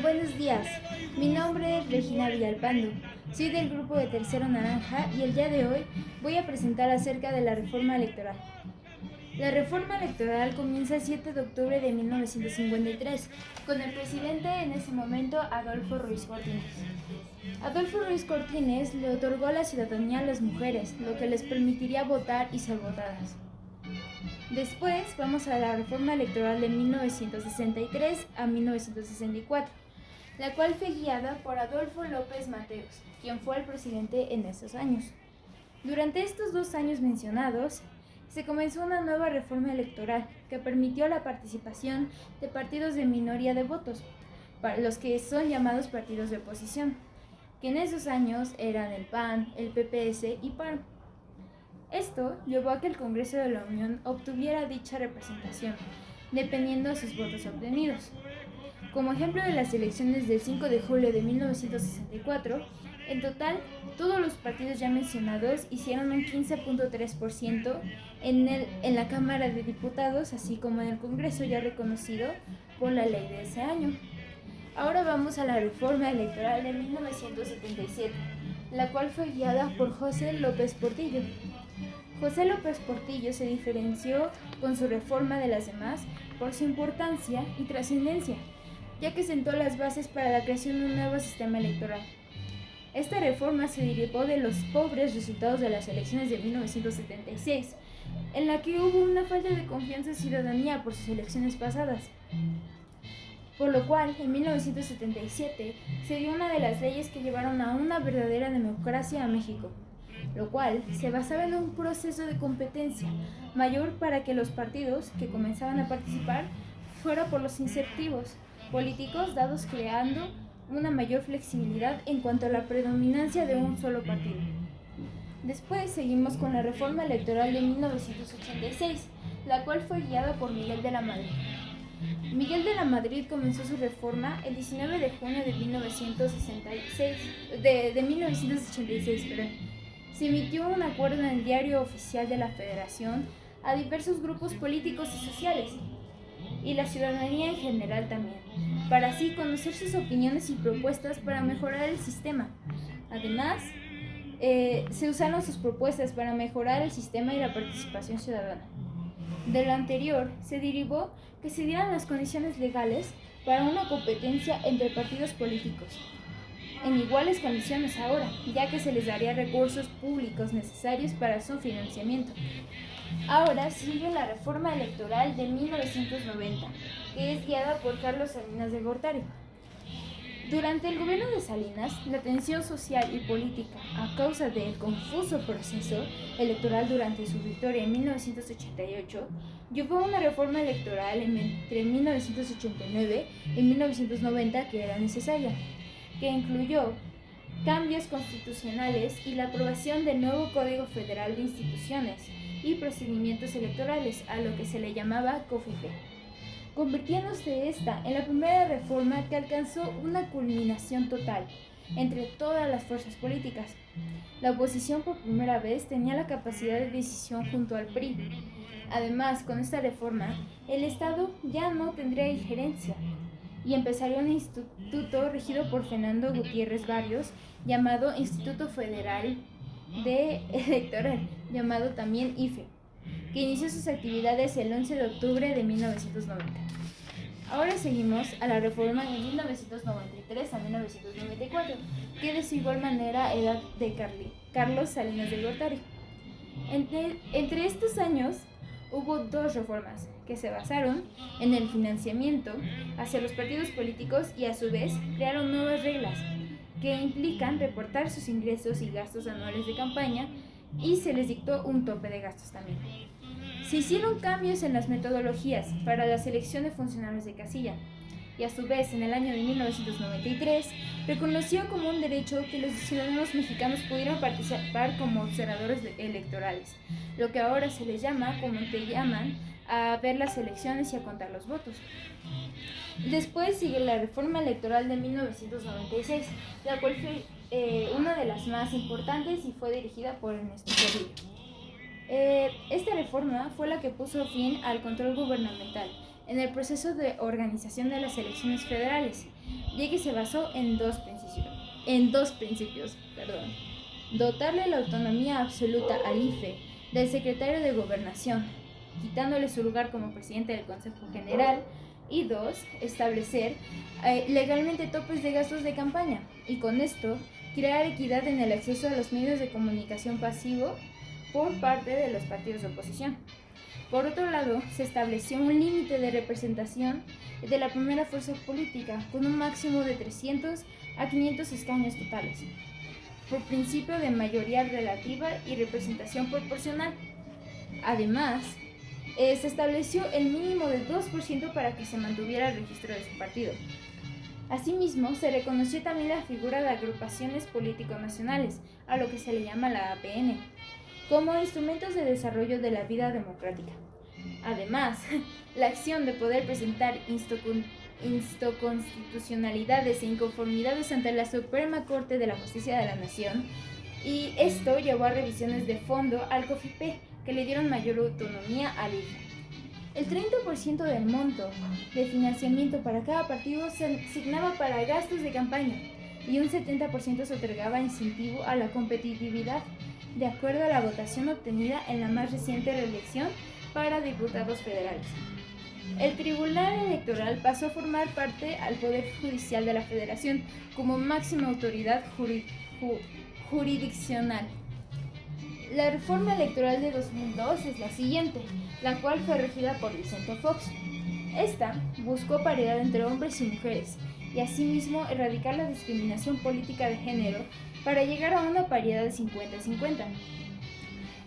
Buenos días, mi nombre es Regina Villalpando, soy del grupo de Tercero Naranja y el día de hoy voy a presentar acerca de la reforma electoral. La reforma electoral comienza el 7 de octubre de 1953 con el presidente en ese momento Adolfo Ruiz Cortines. Adolfo Ruiz Cortines le otorgó la ciudadanía a las mujeres, lo que les permitiría votar y ser votadas. Después vamos a la reforma electoral de 1963 a 1964, la cual fue guiada por Adolfo López Mateos, quien fue el presidente en esos años. Durante estos 2 años mencionados, se comenzó una nueva reforma electoral que permitió la participación de partidos de minoría de votos, para los que son llamados partidos de oposición, que en esos años eran el PAN, el PPS y PAN. Esto llevó a que el Congreso de la Unión obtuviera dicha representación, dependiendo de sus votos obtenidos. Como ejemplo de las elecciones del 5 de julio de 1964, en total, todos los partidos ya mencionados hicieron un 15.3% en la Cámara de Diputados, así como en el Congreso ya reconocido por la ley de ese año. Ahora vamos a la reforma electoral de 1977, la cual fue guiada por José López Portillo. José López Portillo se diferenció con su reforma de las demás por su importancia y trascendencia, ya que sentó las bases para la creación de un nuevo sistema electoral. Esta reforma se derivó de los pobres resultados de las elecciones de 1976, en la que hubo una falta de confianza ciudadanía por sus elecciones pasadas. Por lo cual, en 1977 se dio una de las leyes que llevaron a una verdadera democracia a México, lo cual se basaba en un proceso de competencia mayor para que los partidos que comenzaban a participar fuera por los incentivos políticos dados, creando una mayor flexibilidad en cuanto a la predominancia de un solo partido. Después seguimos con la reforma electoral de 1986, la cual fue guiada por Miguel de la Madrid. Miguel de la Madrid comenzó su reforma el 19 de junio de 1986. Se emitió un acuerdo en el Diario Oficial de la Federación a diversos grupos políticos y sociales, y la ciudadanía en general también, para así conocer sus opiniones y propuestas para mejorar el sistema. Además, se usaron sus propuestas para mejorar el sistema y la participación ciudadana. De lo anterior, se derivó que se dieran las condiciones legales para una competencia entre partidos políticos, en iguales condiciones ahora, ya que se les daría recursos públicos necesarios para su financiamiento. Ahora sigue la reforma electoral de 1990, que es guiada por Carlos Salinas de Gortari. Durante el gobierno de Salinas, la tensión social y política a causa del confuso proceso electoral durante su victoria en 1988 llevó a una reforma electoral entre 1989 y 1990 que era necesaria, que incluyó cambios constitucionales y la aprobación del nuevo Código Federal de Instituciones y Procedimientos Electorales, a lo que se le llamaba COFEPE, convirtiéndose esta en la primera reforma que alcanzó una culminación total entre todas las fuerzas políticas. La oposición por primera vez tenía la capacidad de decisión junto al PRI. Además, con esta reforma, el Estado ya no tendría injerencia y empezaría un instituto regido por Fernando Gutiérrez Barrios, llamado Instituto Federal Electoral, llamado también IFE, que inició sus actividades el 11 de octubre de 1990. Ahora seguimos a la reforma de 1993 a 1994, que de igual manera era de Carlos Salinas de Gortari. Entre estos años hubo 2 reformas que se basaron en el financiamiento hacia los partidos políticos y a su vez crearon nuevas reglas que implican reportar sus ingresos y gastos anuales de campaña, y se les dictó un tope de gastos también. Se hicieron cambios en las metodologías para la selección de funcionarios de casilla, y a su vez en el año de 1993 reconoció como un derecho que los ciudadanos mexicanos pudieran participar como observadores electorales, lo que ahora se les llama, como te llaman, a ver las elecciones y a contar los votos. Después sigue la reforma electoral de 1996, la cual fue una de las más importantes y fue dirigida por Ernesto Zedillo. Esta reforma fue la que puso fin al control gubernamental en el proceso de organización de las elecciones federales, ya que se basó en dos principios. Dotarle la autonomía absoluta al IFE del secretario de Gobernación, quitándole su lugar como presidente del Consejo General, y dos, establecer legalmente topes de gastos de campaña, y con esto crear equidad en el acceso a los medios de comunicación pasivo por parte de los partidos de oposición. Por otro lado, se estableció un límite de representación de la primera fuerza política con un máximo de 300 a 500 escaños totales, por principio de mayoría relativa y representación proporcional. Además, se estableció el mínimo de 2% para que se mantuviera el registro de su partido. Asimismo, se reconoció también la figura de agrupaciones político-nacionales, a lo que se le llama la APN, como instrumentos de desarrollo de la vida democrática. Además, la acción de poder presentar inconstitucionalidades e inconformidades ante la Suprema Corte de la Justicia de la Nación, y esto llevó a revisiones de fondo al COFIPE, que le dieron mayor autonomía al IFE. El 30% del monto de financiamiento para cada partido se asignaba para gastos de campaña y un 70% se otorgaba incentivo a la competitividad, de acuerdo a la votación obtenida en la más reciente reelección para diputados federales. El Tribunal Electoral pasó a formar parte al Poder Judicial de la Federación como máxima autoridad jurisdiccional. La reforma electoral de 2002 es la siguiente, la cual fue regida por Vicente Fox. Esta buscó paridad entre hombres y mujeres y asimismo erradicar la discriminación política de género para llegar a una paridad de 50-50.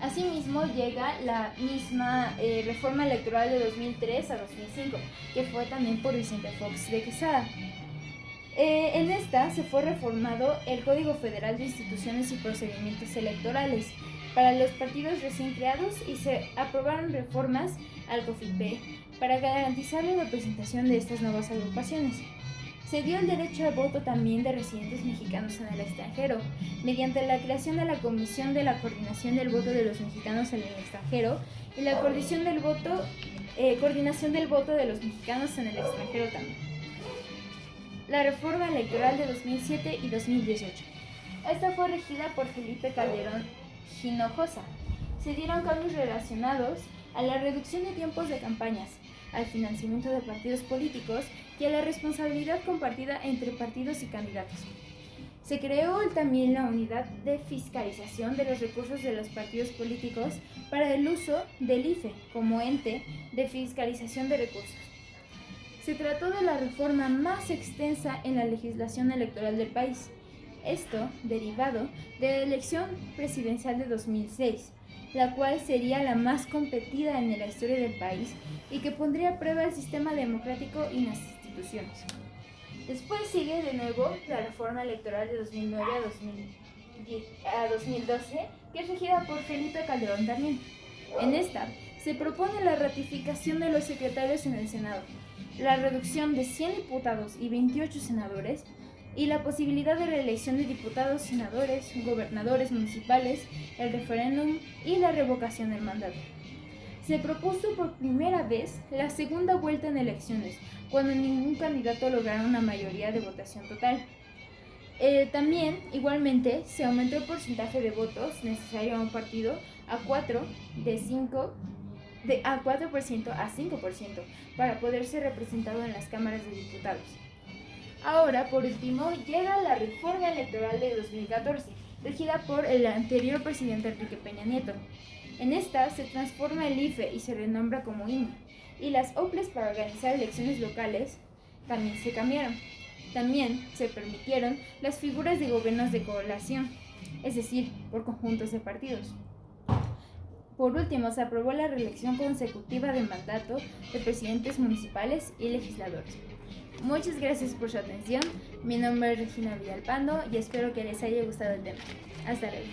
Asimismo llega la misma reforma electoral de 2003 a 2005, que fue también por Vicente Fox de Quesada. En esta se fue reformado el Código Federal de Instituciones y Procedimientos Electorales para los partidos recién creados y se aprobaron reformas al COFIPE para garantizar la representación de estas nuevas agrupaciones. Se dio el derecho al voto también de residentes mexicanos en el extranjero, mediante la creación de la Comisión de la Coordinación del Voto de los Mexicanos en el extranjero y la coordinación del voto de los mexicanos en el extranjero también. La reforma electoral de 2007 y 2018. Esta fue regida por Felipe Calderón Hinojosa. Se dieron cambios relacionados a la reducción de tiempos de campañas, al financiamiento de partidos políticos y a la responsabilidad compartida entre partidos y candidatos. Se creó también la unidad de fiscalización de los recursos de los partidos políticos para el uso del IFE como ente de fiscalización de recursos. Se trató de la reforma más extensa en la legislación electoral del país. Esto derivado de la elección presidencial de 2006, la cual sería la más competida en la historia del país y que pondría a prueba el sistema democrático y las instituciones. Después sigue de nuevo la reforma electoral de 2009 a 2012, que es regida por Felipe Calderón también. En esta se propone la ratificación de los secretarios en el Senado, la reducción de 100 diputados y 28 senadores, y la posibilidad de reelección de diputados, senadores, gobernadores municipales, el referéndum y la revocación del mandato. Se propuso por primera vez la segunda vuelta en elecciones, cuando ningún candidato lograra una mayoría de votación total. También, igualmente, se aumentó el porcentaje de votos necesario a un partido a 4% a 5% para poder ser representado en las cámaras de diputados. Ahora, por último, llega la reforma electoral de 2014, regida por el anterior presidente Enrique Peña Nieto. En esta se transforma el IFE y se renombra como INE, y las OPLEs para organizar elecciones locales también se cambiaron. También se permitieron las figuras de gobiernos de coalición, es decir, por conjuntos de partidos. Por último, se aprobó la reelección consecutiva de mandato de presidentes municipales y legisladores. Muchas gracias por su atención. Mi nombre es Regina Villalpando y espero que les haya gustado el tema. Hasta luego.